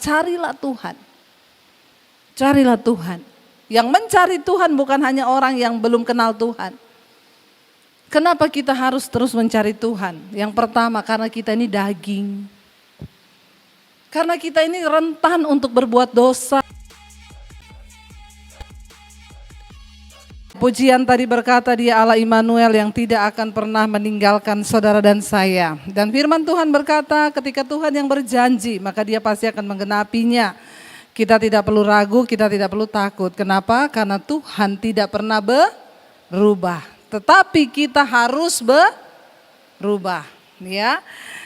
carilah Tuhan. Carilah Tuhan. Yang mencari Tuhan bukan hanya orang yang belum kenal Tuhan. Kenapa kita harus terus mencari Tuhan? Yang pertama, karena kita ini daging. Karena kita ini rentan untuk berbuat dosa. Pujian tadi berkata, Dia Allah Immanuel yang tidak akan pernah meninggalkan saudara dan saya. Dan firman Tuhan berkata, ketika Tuhan yang berjanji, maka Dia pasti akan menggenapinya. Kita tidak perlu ragu, kita tidak perlu takut. Kenapa? Karena Tuhan tidak pernah berubah. Tetapi kita harus berubah. Ya.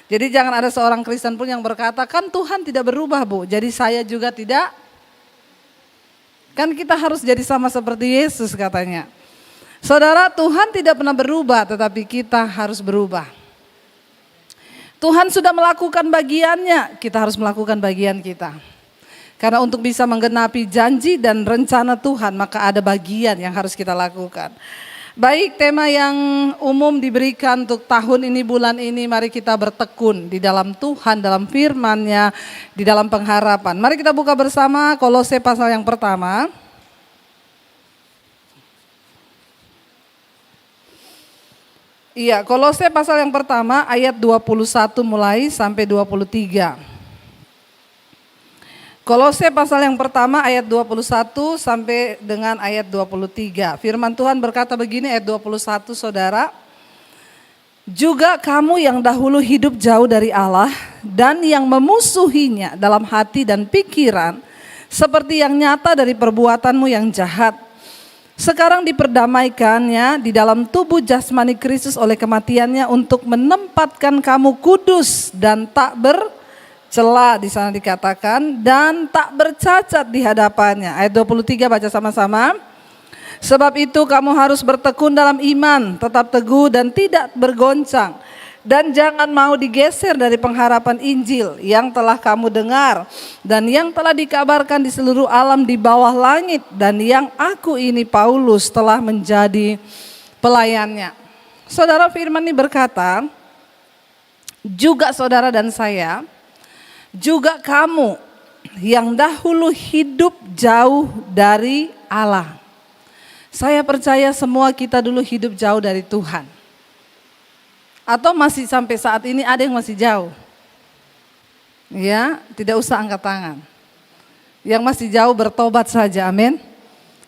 Jadi jangan ada seorang Kristen pun yang berkata, kan Tuhan tidak berubah, Bu. Jadi saya juga tidak. Kan kita harus jadi sama seperti Yesus katanya. Saudara, Tuhan tidak pernah berubah, tetapi kita harus berubah. Tuhan sudah melakukan bagiannya, kita harus melakukan bagian kita. Karena untuk bisa menggenapi janji dan rencana Tuhan, maka ada bagian yang harus kita lakukan. Baik, tema yang umum diberikan untuk tahun ini, bulan ini, mari kita bertekun di dalam Tuhan, dalam firman-Nya, di dalam pengharapan. Mari kita buka bersama Kolose pasal yang pertama. Iya, Kolose pasal yang pertama ayat 21 mulai sampai 23. Kolose pasal yang pertama ayat 21 sampai dengan ayat 23. Firman Tuhan berkata begini, ayat 21, saudara. Juga kamu yang dahulu hidup jauh dari Allah dan yang memusuhinya dalam hati dan pikiran, seperti yang nyata dari perbuatanmu yang jahat. Sekarang diperdamaikannya di dalam tubuh jasmani Kristus oleh kematiannya untuk menempatkan kamu kudus dan tak bercela, di sana dikatakan, dan tak bercacat di hadapannya. Ayat 23 baca sama-sama. Sebab itu kamu harus bertekun dalam iman, tetap teguh dan tidak bergoncang. Dan jangan mau digeser dari pengharapan Injil yang telah kamu dengar dan yang telah dikabarkan di seluruh alam di bawah langit, dan yang aku ini Paulus telah menjadi pelayannya. Saudara, firman ini berkata, juga saudara dan saya, juga kamu yang dahulu hidup jauh dari Allah. Saya percaya semua kita dulu hidup jauh dari Tuhan. Atau masih sampai saat ini ada yang masih jauh. Ya, tidak usah angkat tangan. Yang masih jauh bertobat saja, amin.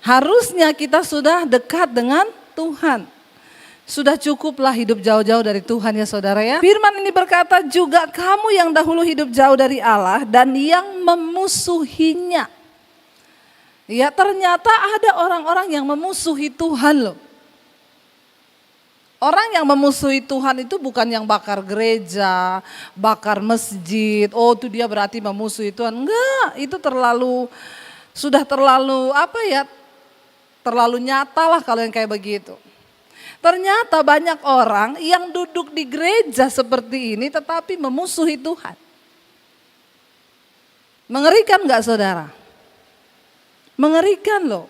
Harusnya kita sudah dekat dengan Tuhan. Sudah cukuplah hidup jauh-jauh dari Tuhan ya saudara ya. Firman ini berkata, juga kamu yang dahulu hidup jauh dari Allah dan yang memusuhinya. Ya, ternyata ada orang-orang yang memusuhi Tuhan loh. Orang yang memusuhi Tuhan itu bukan yang bakar gereja, bakar masjid. Oh, itu dia berarti memusuhi Tuhan. Enggak, itu sudah terlalu terlalu nyata lah kalau yang kayak begitu. Ternyata banyak orang yang duduk di gereja seperti ini tetapi memusuhi Tuhan. Mengerikan enggak saudara? Mengerikan loh.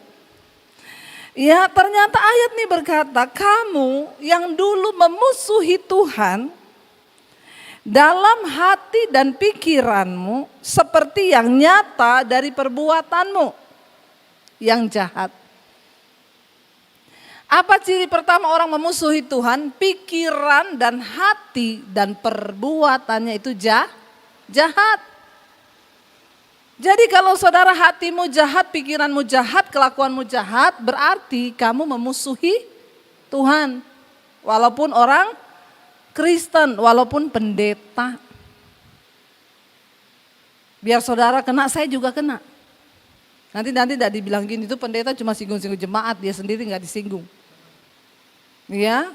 Ya, ternyata ayat ini berkata, kamu yang dulu memusuhi Tuhan dalam hati dan pikiranmu seperti yang nyata dari perbuatanmu yang jahat. Apa ciri pertama orang memusuhi Tuhan? Pikiran dan hati dan perbuatannya itu jahat. Jadi kalau saudara hatimu jahat, pikiranmu jahat, kelakuanmu jahat, berarti kamu memusuhi Tuhan. Walaupun orang Kristen, walaupun pendeta. Biar saudara kena, saya juga kena. Nanti tidak dibilang gini, itu pendeta cuma singgung-singgung jemaat, dia sendiri gak disinggung. Ya,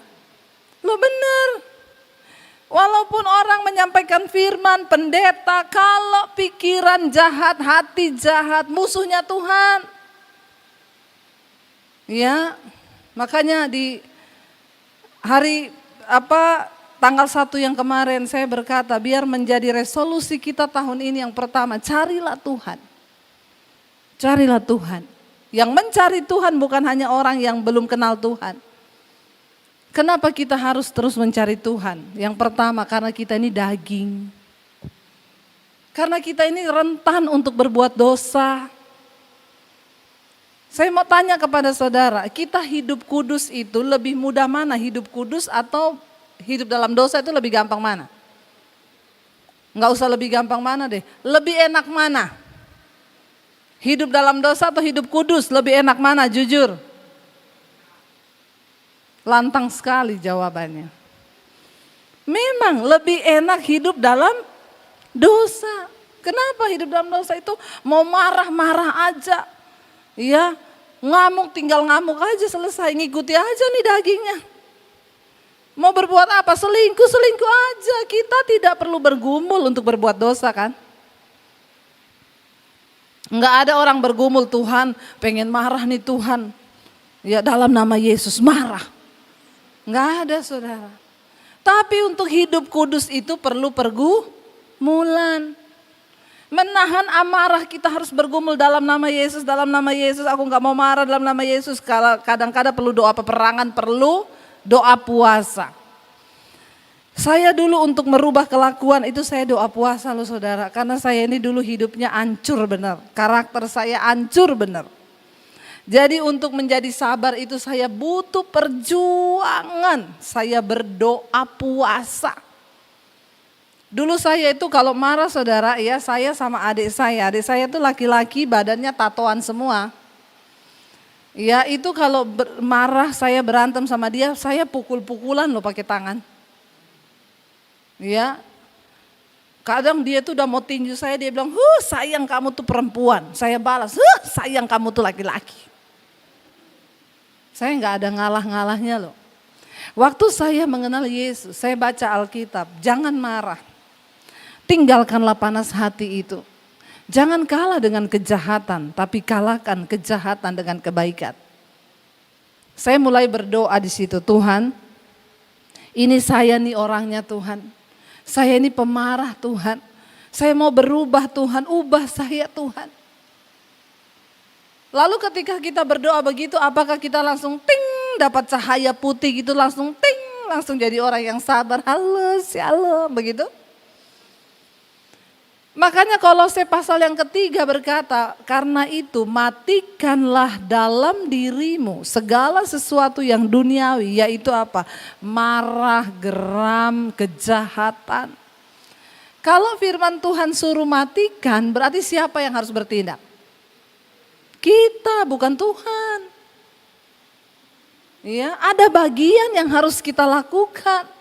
lo bener. Walaupun orang menyampaikan firman, pendeta, kalau pikiran jahat, hati jahat, musuhnya Tuhan. Ya, makanya di hari tanggal 1 yang kemarin saya berkata, biar menjadi resolusi kita tahun ini yang pertama, carilah Tuhan. Carilah Tuhan. Yang mencari Tuhan bukan hanya orang yang belum kenal Tuhan. Kenapa kita harus terus mencari Tuhan? Yang pertama, karena kita ini daging. Karena kita ini rentan untuk berbuat dosa. Saya mau tanya kepada saudara, kita hidup kudus itu lebih mudah mana? Hidup kudus atau hidup dalam dosa itu lebih gampang mana? Enggak usah lebih gampang mana deh, lebih enak mana? Hidup dalam dosa atau hidup kudus, lebih enak mana? Jujur. Lantang sekali jawabannya. Memang lebih enak hidup dalam dosa. Kenapa hidup dalam dosa itu mau marah-marah aja. Ya, ngamuk tinggal ngamuk aja selesai, ngikuti aja nih dagingnya. Mau berbuat apa? Selingkuh aja. Kita tidak perlu bergumul untuk berbuat dosa kan? Enggak ada orang bergumul, Tuhan pengen marah nih Tuhan. Ya dalam nama Yesus marah. Enggak ada saudara. Tapi untuk hidup kudus itu perlu pergumulan. Menahan amarah kita harus bergumul dalam nama Yesus, dalam nama Yesus aku gak mau marah dalam nama Yesus. Kadang-kadang perlu doa peperangan, perlu doa puasa. Saya dulu untuk merubah kelakuan itu saya doa puasa loh saudara. Karena saya ini dulu hidupnya hancur benar, karakter saya hancur benar. Jadi untuk menjadi sabar itu saya butuh perjuangan, saya berdoa puasa. Dulu saya itu kalau marah saudara ya saya sama adik saya itu laki-laki badannya tatoan semua. Ya itu kalau marah saya berantem sama dia saya pukul-pukulan loh pakai tangan. Ya kadang dia tuh udah mau tinju saya dia bilang sayang kamu tuh perempuan. Saya balas sayang kamu tuh laki-laki. Saya nggak ada ngalah-ngalahnya loh. Waktu saya mengenal Yesus, saya baca Alkitab, jangan marah. Tinggalkanlah panas hati itu. Jangan kalah dengan kejahatan, tapi kalahkan kejahatan dengan kebaikan. Saya mulai berdoa di situ, Tuhan, ini saya nih orangnya Tuhan. Saya ini pemarah Tuhan. Saya mau berubah Tuhan, ubah saya Tuhan. Lalu ketika kita berdoa begitu, apakah kita langsung ting dapat cahaya putih gitu langsung ting langsung jadi orang yang sabar, halo shalom begitu? Makanya Kolose pasal yang ketiga berkata, karena itu matikanlah dalam dirimu segala sesuatu yang duniawi, yaitu apa? Marah, geram, kejahatan. Kalau firman Tuhan suruh matikan, berarti siapa yang harus bertindak? Kita, bukan Tuhan. Ya, ada bagian yang harus kita lakukan.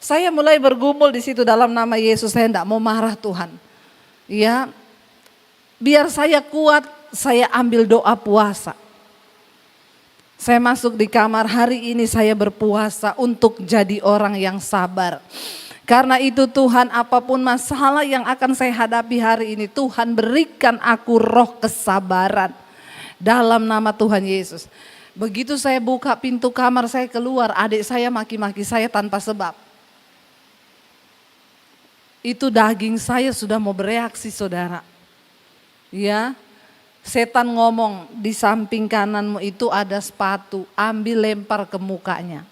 Saya mulai bergumul di situ dalam nama Yesus, saya tidak mau marah Tuhan. Ya, biar saya kuat, saya ambil doa puasa. Saya masuk di kamar, hari ini saya berpuasa untuk jadi orang yang sabar. Karena itu Tuhan, apapun masalah yang akan saya hadapi hari ini, Tuhan berikan aku roh kesabaran dalam nama Tuhan Yesus. Begitu saya buka pintu kamar, saya keluar, adik saya maki-maki saya tanpa sebab. Itu daging saya sudah mau bereaksi saudara. Ya, setan ngomong di samping kananmu itu ada sepatu, ambil lempar ke mukanya.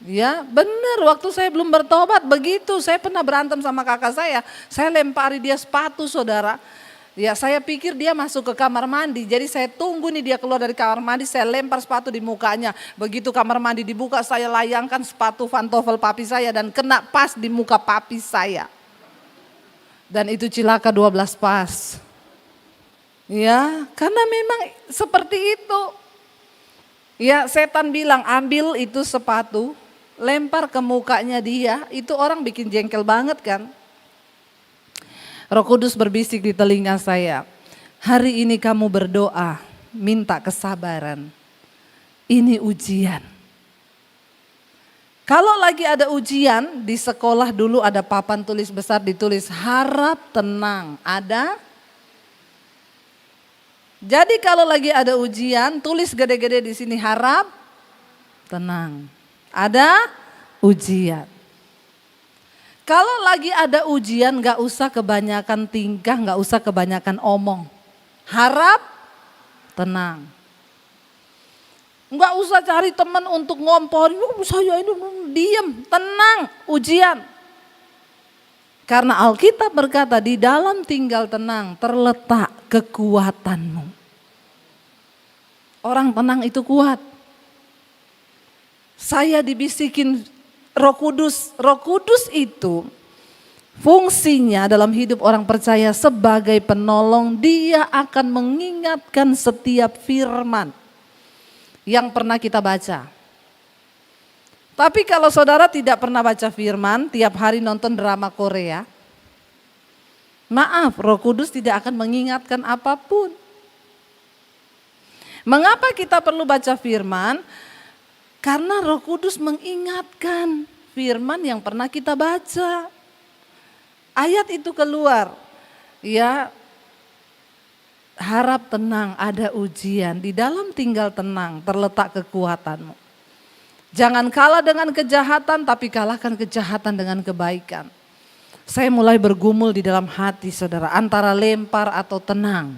Ya benar, waktu saya belum bertobat begitu, saya pernah berantem sama kakak saya lempari dia sepatu saudara. Ya saya pikir dia masuk ke kamar mandi, jadi saya tunggu nih dia keluar dari kamar mandi, saya lempar sepatu di mukanya. Begitu kamar mandi dibuka, saya layangkan sepatu pantofel papi saya dan kena pas di muka papi saya. Dan itu cilaka 12 pas. Ya karena memang seperti itu. Ya setan bilang ambil itu sepatu, lempar ke mukanya dia, itu orang bikin jengkel banget kan. Roh Kudus berbisik di telinga saya, hari ini kamu berdoa, minta kesabaran, ini ujian. Kalau lagi ada ujian, di sekolah dulu ada papan tulis besar ditulis harap tenang, ada? Jadi kalau lagi ada ujian, tulis gede-gede di sini harap tenang. Ada ujian. Kalau lagi ada ujian gak usah kebanyakan tingkah, gak usah kebanyakan omong. Harap tenang. Gak usah cari teman untuk ngomporin, saya ini diam, tenang, ujian. Karena Alkitab berkata di dalam tinggal tenang terletak kekuatanmu. Orang tenang itu kuat. Saya dibisikin Roh Kudus. Roh Kudus itu fungsinya dalam hidup orang percaya sebagai penolong. Dia akan mengingatkan setiap firman yang pernah kita baca. Tapi kalau saudara tidak pernah baca firman, tiap hari nonton drama Korea, maaf, Roh Kudus tidak akan mengingatkan apapun. Mengapa kita perlu baca firman? Karena Roh Kudus mengingatkan firman yang pernah kita baca. Ayat itu keluar, ya, harap tenang, ada ujian, di dalam tinggal tenang terletak kekuatanmu. Jangan kalah dengan kejahatan, tapi kalahkan kejahatan dengan kebaikan. Saya mulai bergumul di dalam hati saudara, antara lempar atau tenang.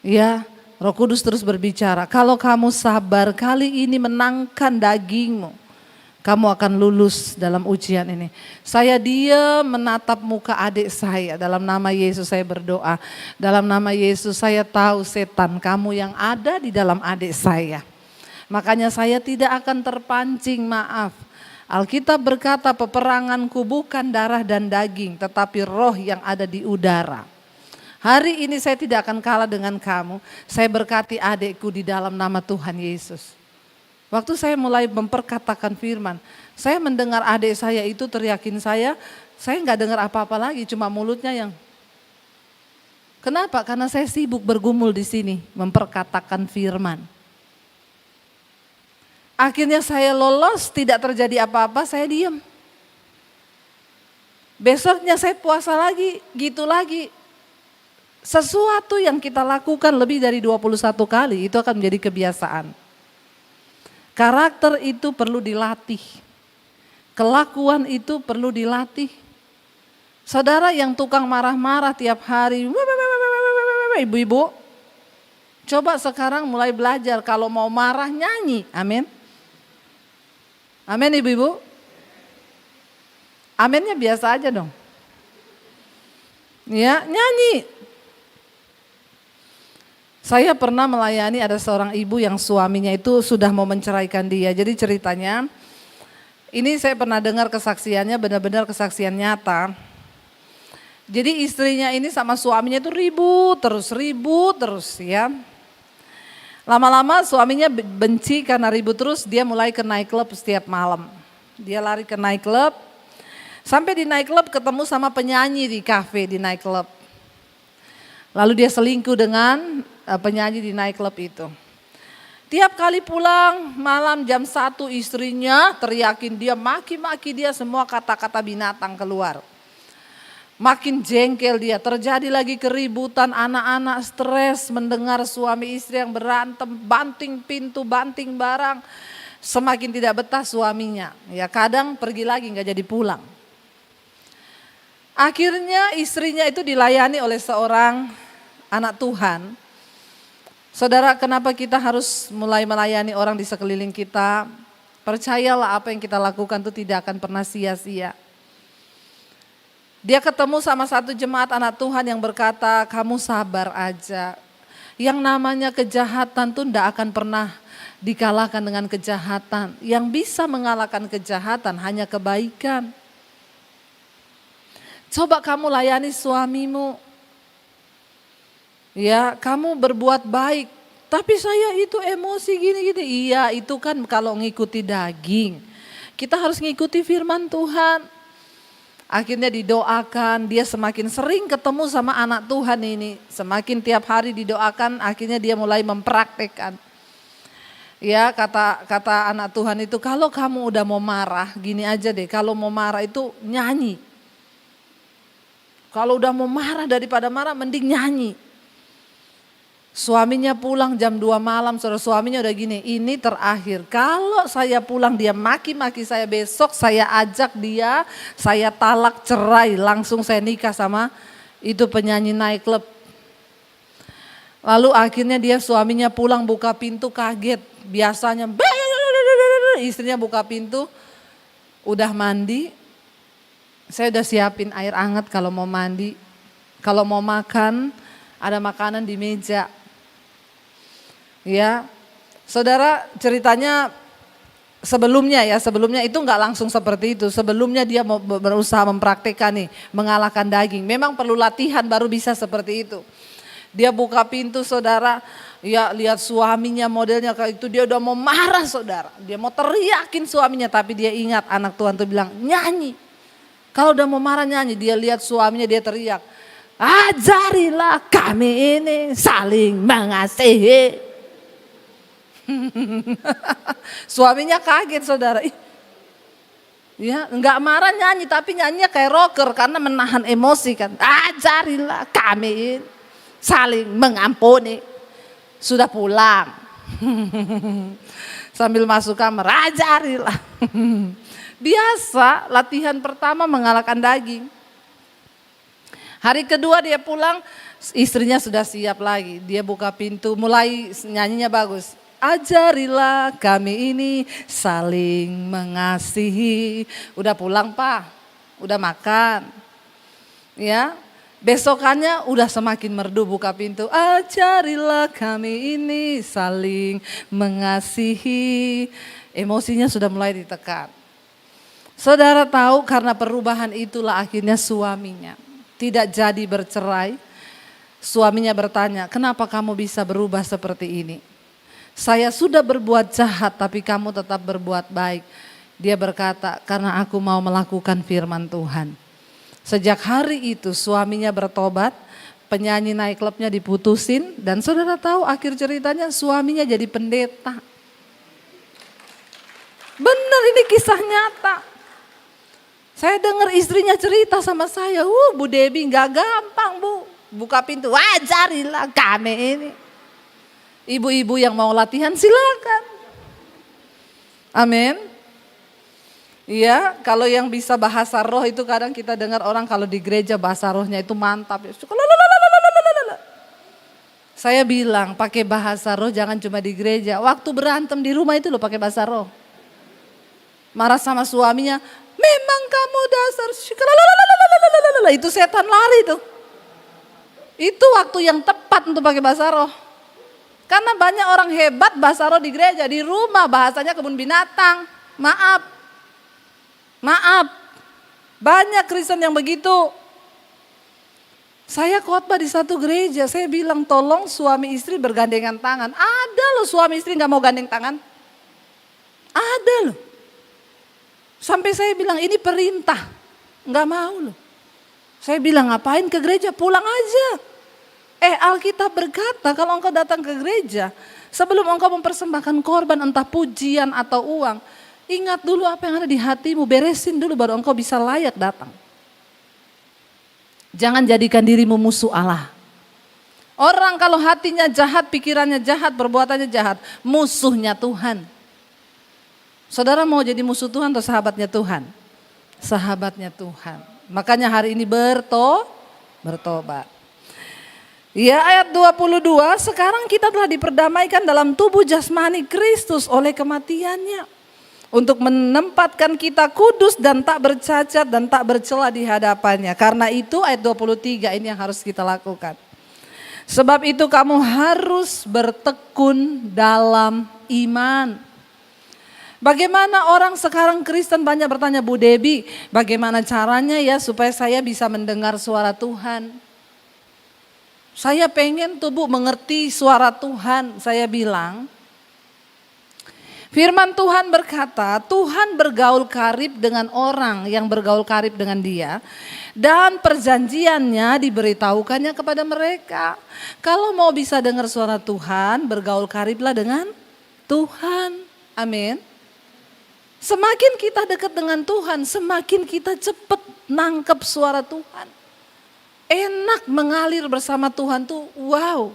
Ya, Roh Kudus terus berbicara, kalau kamu sabar kali ini menangkan dagingmu, kamu akan lulus dalam ujian ini. Saya diam menatap muka adik saya, dalam nama Yesus saya berdoa. Dalam nama Yesus saya tahu setan kamu yang ada di dalam adik saya. Makanya saya tidak akan terpancing, maaf. Alkitab berkata peperanganku bukan darah dan daging, tetapi roh yang ada di udara. Hari ini saya tidak akan kalah dengan kamu. Saya berkati adikku di dalam nama Tuhan Yesus. Waktu saya mulai memperkatakan firman, saya mendengar adik saya itu teriakin saya nggak dengar apa-apa lagi, cuma mulutnya yang. Kenapa? Karena saya sibuk bergumul di sini, memperkatakan firman. Akhirnya saya lolos, tidak terjadi apa-apa, saya diam. Besoknya saya puasa lagi, gitu lagi. Sesuatu yang kita lakukan lebih dari 21 kali, itu akan menjadi kebiasaan. Karakter itu perlu dilatih. Kelakuan itu perlu dilatih. Saudara yang tukang marah-marah tiap hari, ibu-ibu, coba sekarang mulai belajar kalau mau marah nyanyi, amin. Amin ibu-ibu. Aminnya biasa aja dong. Ya, nyanyi. Saya pernah melayani ada seorang ibu yang suaminya itu sudah mau menceraikan dia. Jadi ceritanya, ini saya pernah dengar kesaksiannya, benar-benar kesaksian nyata. Jadi istrinya ini sama suaminya itu ribut terus ya. Lama-lama suaminya benci karena ribut terus, dia mulai ke nightclub setiap malam. Dia lari ke nightclub, sampai di nightclub ketemu sama penyanyi di cafe di nightclub. Lalu dia selingkuh dengan penyanyi di nightclub itu. Tiap kali pulang malam jam 1 istrinya teriakin dia, maki-maki dia, semua kata-kata binatang keluar. Makin jengkel dia, terjadi lagi keributan, anak-anak stres mendengar suami istri yang berantem, banting pintu, banting barang. Semakin tidak betah suaminya, ya kadang pergi lagi nggak jadi pulang. Akhirnya istrinya itu dilayani oleh seorang anak Tuhan. Saudara, kenapa kita harus mulai melayani orang di sekeliling kita? Percayalah apa yang kita lakukan itu tidak akan pernah sia-sia. Dia ketemu sama satu jemaat anak Tuhan yang berkata, kamu sabar aja. Yang namanya kejahatan tuh tidak akan pernah dikalahkan dengan kejahatan. Yang bisa mengalahkan kejahatan hanya kebaikan. Coba kamu layani suamimu. Ya, kamu berbuat baik. Tapi saya itu emosi gini-gini. Iya, itu kan kalau ngikuti daging. Kita harus ngikuti firman Tuhan. Akhirnya didoakan, dia semakin sering ketemu sama anak Tuhan ini. Semakin tiap hari didoakan, akhirnya dia mulai mempraktekkan. Ya, kata anak Tuhan itu, kalau kamu udah mau marah, gini aja deh, kalau mau marah itu nyanyi. Kalau udah mau marah daripada marah, mending nyanyi. Suaminya pulang jam 2 malam, saudara, suaminya udah gini, ini terakhir. Kalau saya pulang dia maki-maki saya, besok saya ajak dia, saya talak cerai, langsung saya nikah sama itu penyanyi nightclub. Lalu akhirnya dia suaminya pulang buka pintu kaget, biasanya istrinya buka pintu, udah mandi, Saya udah siapin air hangat kalau mau mandi, kalau mau makan, ada makanan di meja. Ya, saudara, ceritanya sebelumnya itu nggak langsung seperti itu. Sebelumnya dia mau berusaha mempraktekkan nih, mengalahkan daging. Memang perlu latihan baru bisa seperti itu. Dia buka pintu, saudara, ya lihat suaminya modelnya kayak itu, dia udah mau marah, saudara. Dia mau teriakin suaminya, tapi dia ingat anak Tuhan tuh bilang nyanyi. Kalau udah mau marah nyanyi, dia lihat suaminya, dia teriak, ajarilah kami ini saling mengasihi. Suaminya kaget, saudara. Ya, nggak marah nyanyi, tapi nyanyinya kayak rocker karena menahan emosi kan. Ajarilah kami ini saling mengampuni. Sudah pulang. Sambil masuk kamar, ajarilah. Biasa latihan pertama mengalahkan daging. Hari kedua dia pulang, istrinya sudah siap lagi. Dia buka pintu, mulai nyanyinya bagus. Ajarilah kami ini saling mengasihi. Udah pulang Pak, udah makan. Ya, besokannya udah semakin merdu buka pintu. Ajarilah kami ini saling mengasihi. Emosinya sudah mulai ditekan. Saudara tahu karena perubahan itulah akhirnya suaminya tidak jadi bercerai. Suaminya bertanya, kenapa kamu bisa berubah seperti ini? Saya sudah berbuat jahat tapi kamu tetap berbuat baik. Dia berkata, karena aku mau melakukan firman Tuhan. Sejak hari itu suaminya bertobat, penyanyi naik klubnya diputusin. Dan saudara tahu akhir ceritanya suaminya jadi pendeta. Benar, ini kisah nyata. Saya dengar istrinya cerita sama saya, Bu Debi gak gampang Bu. Buka pintu, ajarilah kami ini. Ibu-ibu yang mau latihan silakan. Amin. Iya, kalau yang bisa bahasa roh itu kadang kita dengar orang kalau di gereja bahasa rohnya itu mantap. Saya bilang pakai bahasa roh jangan cuma di gereja. Waktu berantem di rumah itu loh pakai bahasa roh. Marah sama suaminya, memang kamu dasar itu setan lari tuh. Itu waktu yang tepat untuk pakai bahasa roh. Karena banyak orang hebat bahasa roh di gereja, di rumah bahasanya kebun binatang. Maaf. Banyak Kristen yang begitu. Saya khotbah di satu gereja, saya bilang tolong suami istri bergandengan tangan. Ada loh suami istri gak mau gandeng tangan. Ada loh. Sampai saya bilang ini perintah, nggak mau loh. Saya bilang ngapain ke gereja, pulang aja. Alkitab berkata kalau engkau datang ke gereja, sebelum engkau mempersembahkan korban entah pujian atau uang, ingat dulu apa yang ada di hatimu, beresin dulu baru engkau bisa layak datang. Jangan jadikan dirimu musuh Allah. Orang kalau hatinya jahat, pikirannya jahat, perbuatannya jahat, musuhnya Tuhan. Saudara mau jadi musuh Tuhan atau sahabatnya Tuhan? Sahabatnya Tuhan. Makanya hari ini bertobat. Ya, ayat 22, sekarang kita telah diperdamaikan dalam tubuh jasmani Kristus oleh kematiannya. Untuk menempatkan kita kudus dan tak bercacat dan tak bercela di hadapannya. Karena itu ayat 23 ini yang harus kita lakukan. Sebab itu kamu harus bertekun dalam iman. Bagaimana orang sekarang Kristen banyak bertanya, Bu Debi, bagaimana caranya ya supaya saya bisa mendengar suara Tuhan? Saya pengen tuh Bu mengerti suara Tuhan. Saya bilang, firman Tuhan berkata, Tuhan bergaul karib dengan orang yang bergaul karib dengan dia. Dan perjanjiannya diberitahukannya kepada mereka. Kalau mau bisa dengar suara Tuhan, bergaul kariblah dengan Tuhan. Amin. Semakin kita dekat dengan Tuhan, semakin kita cepat nangkep suara Tuhan. Enak mengalir bersama Tuhan tuh, wow.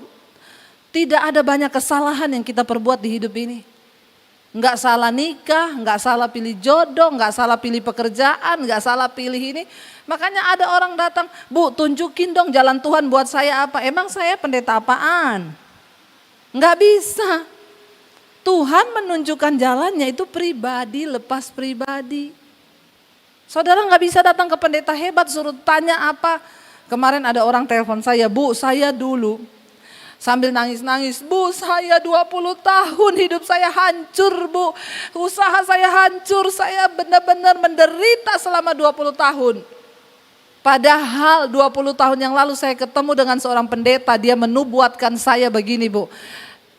Tidak ada banyak kesalahan yang kita perbuat di hidup ini. Enggak salah nikah, enggak salah pilih jodoh, enggak salah pilih pekerjaan, enggak salah pilih ini. Makanya ada orang datang, Bu tunjukin dong jalan Tuhan buat saya apa. Emang saya pendeta apaan? Enggak bisa. Tuhan menunjukkan jalannya itu pribadi lepas pribadi. Saudara nggak bisa datang ke pendeta hebat suruh tanya apa. Kemarin ada orang telepon saya, Bu saya dulu sambil nangis-nangis, Bu saya 20 tahun hidup saya hancur Bu. Usaha saya hancur, saya benar-benar menderita selama 20 tahun. Padahal 20 tahun yang lalu saya ketemu dengan seorang pendeta, dia menubuatkan saya begini Bu.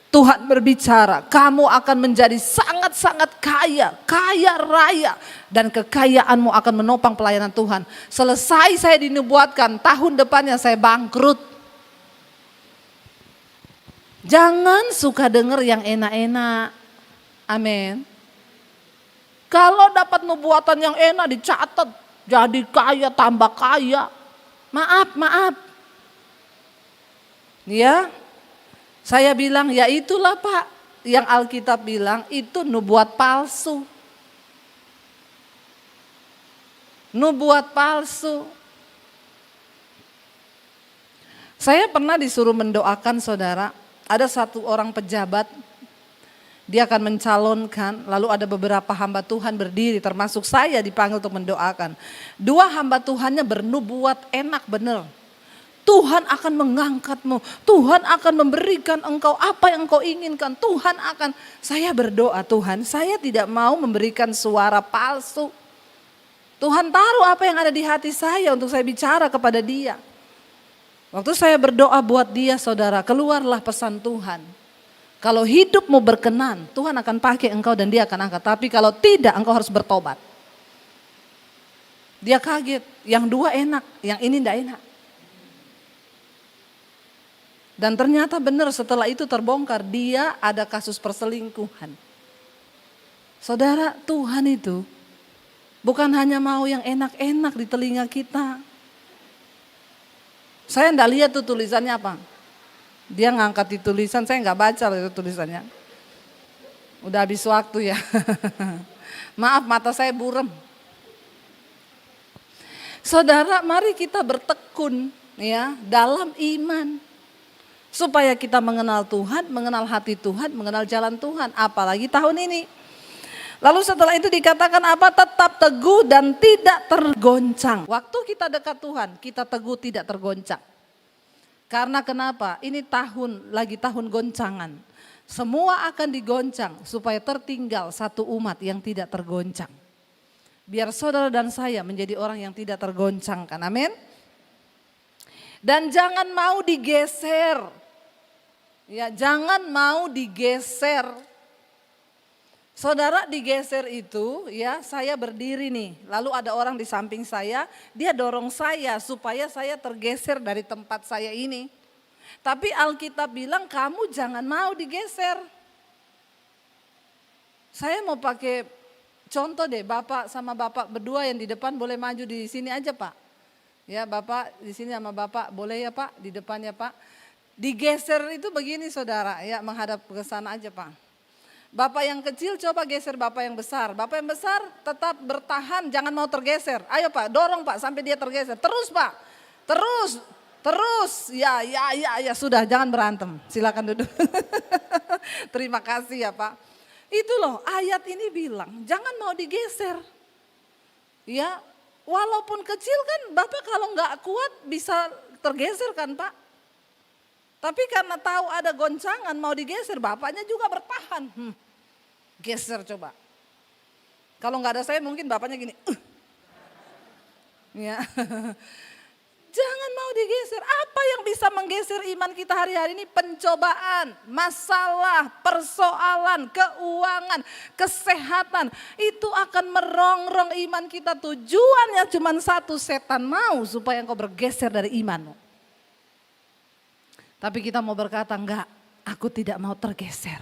Tuhan berbicara, kamu akan menjadi sangat-sangat kaya, kaya raya. Dan kekayaanmu akan menopang pelayanan Tuhan. Selesai saya dinubuatkan, tahun depannya saya bangkrut. Jangan suka dengar yang enak-enak. Amin. Kalau dapat nubuatan yang enak dicatat, jadi kaya tambah kaya. Maaf. Ya. Saya bilang ya itulah Pak, yang Alkitab bilang itu nubuat palsu. Nubuat palsu. Saya pernah disuruh mendoakan saudara, ada satu orang pejabat, dia akan mencalonkan, lalu ada beberapa hamba Tuhan berdiri termasuk saya dipanggil untuk mendoakan. 2 hamba Tuhannya bernubuat enak bener. Tuhan akan mengangkatmu, Tuhan akan memberikan engkau apa yang engkau inginkan, Tuhan akan. Saya berdoa, Tuhan saya tidak mau memberikan suara palsu. Tuhan taruh apa yang ada di hati saya untuk saya bicara kepada dia. Waktu saya berdoa buat dia saudara, keluarlah pesan Tuhan. Kalau hidupmu berkenan, Tuhan akan pakai engkau dan dia akan angkat. Tapi kalau tidak, engkau harus bertobat. Dia kaget, yang 2 enak, yang ini tidak enak. Dan ternyata benar setelah itu terbongkar dia ada kasus perselingkuhan. Saudara, Tuhan itu bukan hanya mau yang enak-enak di telinga kita. Saya enggak lihat tuh tulisannya apa. Dia ngangkat di tulisan, saya enggak baca itu tulisannya. Udah habis waktu ya. Maaf mata saya burem. Saudara, mari kita bertekun ya dalam iman. Supaya kita mengenal Tuhan, mengenal hati Tuhan, mengenal jalan Tuhan. Apalagi tahun ini. Lalu setelah itu dikatakan apa? Tetap teguh dan tidak tergoncang. Waktu kita dekat Tuhan, kita teguh tidak tergoncang. Karena kenapa? Ini lagi tahun goncangan. Semua akan digoncang supaya tertinggal satu umat yang tidak tergoncang. Biar saudara dan saya menjadi orang yang tidak tergoncangkan. Amin. Dan jangan mau digeser. Ya, jangan mau digeser. Saudara digeser itu ya, saya berdiri nih, lalu ada orang di samping saya, dia dorong saya supaya saya tergeser dari tempat saya ini. Tapi Alkitab bilang kamu jangan mau digeser. Saya mau pakai contoh deh, Bapak sama Bapak berdua yang di depan boleh maju di sini aja Pak. Ya Bapak di sini sama Bapak boleh ya Pak, di depannya Pak. Digeser itu begini saudara, ya menghadap ke sana aja Pak. Bapak yang kecil coba geser Bapak yang besar. Bapak yang besar tetap bertahan, jangan mau tergeser. Ayo Pak, dorong Pak sampai dia tergeser. Terus Pak, terus. Ya sudah, jangan berantem. Silakan duduk. Terima kasih ya Pak. Itu loh ayat ini bilang, jangan mau digeser. Ya, walaupun kecil kan Bapak kalau nggak kuat bisa tergeser kan Pak. Tapi karena tahu ada goncangan mau digeser, bapaknya juga bertahan. Geser coba. Kalau nggak ada saya mungkin bapaknya gini. Ya. Jangan mau digeser. Apa yang bisa menggeser iman kita hari-hari ini? Pencobaan, masalah, persoalan, keuangan, kesehatan. Itu akan merongrong iman kita. Tujuannya cuma satu, setan mau supaya engkau bergeser dari imanmu. Tapi kita mau berkata enggak, aku tidak mau tergeser.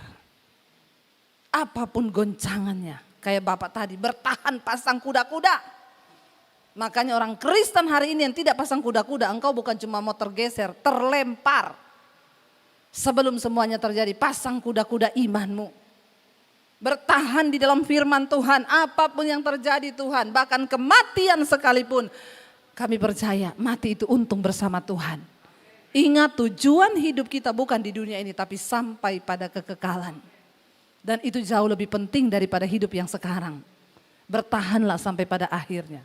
Apapun goncangannya, kayak Bapak tadi bertahan pasang kuda-kuda. Makanya orang Kristen hari ini yang tidak pasang kuda-kuda, engkau bukan cuma mau tergeser, terlempar. Sebelum semuanya terjadi, pasang kuda-kuda imanmu. Bertahan di dalam firman Tuhan, apapun yang terjadi Tuhan, bahkan kematian sekalipun. Kami percaya mati itu untung bersama Tuhan. Ingat tujuan hidup kita bukan di dunia ini tapi sampai pada kekekalan. Dan itu jauh lebih penting daripada hidup yang sekarang. Bertahanlah sampai pada akhirnya.